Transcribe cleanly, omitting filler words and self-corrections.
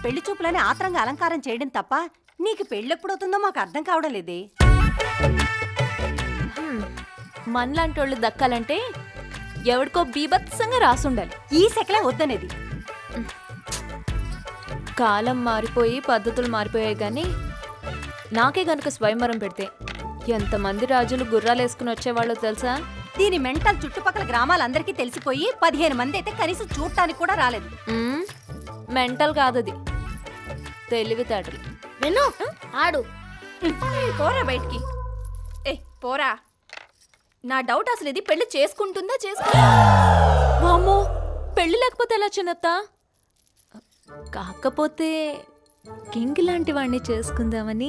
పెళ్లి చూపులని ఆత్రంగా అలంకారం చేయడం తప్ప నీకు పెళ్ళెప్పుడవుతుందో మాకు అర్థం కావడం లేదే. మనలాంటోళ్ళు దక్కాలంటే ఎవడికో బీభత్సంగా రాసుండాలి. ఈ సెకలే వద్దనేది. కాలం మారిపోయి పద్ధతులు మారిపోయాయి కానీ నాకే గనుక స్వయంవరం పెడితే ఎంతమంది రాజులు గుర్రాలేసుకుని వచ్చేవాళ్ళో తెలుసా? దీని మెంటల్ చుట్టుపక్కల గ్రామాలందరికీ తెలిసిపోయి 15 మంది అయితే కనీసం చూడటానికి కూడా రాలేదు. మెంటల్ కాదది, తెలివితేటలు. విను ఆడు. పోరా బయటికి. ఏ పోరా. నా డౌట్ అసలు ఇది పెళ్లి చేసుకుంటుందా వామ్మో, పెళ్లి లేకపోతే ఎలా చిన్నత్త? కాకపోతే కింగ్ లాంటి వాడిని చేసుకుందామని.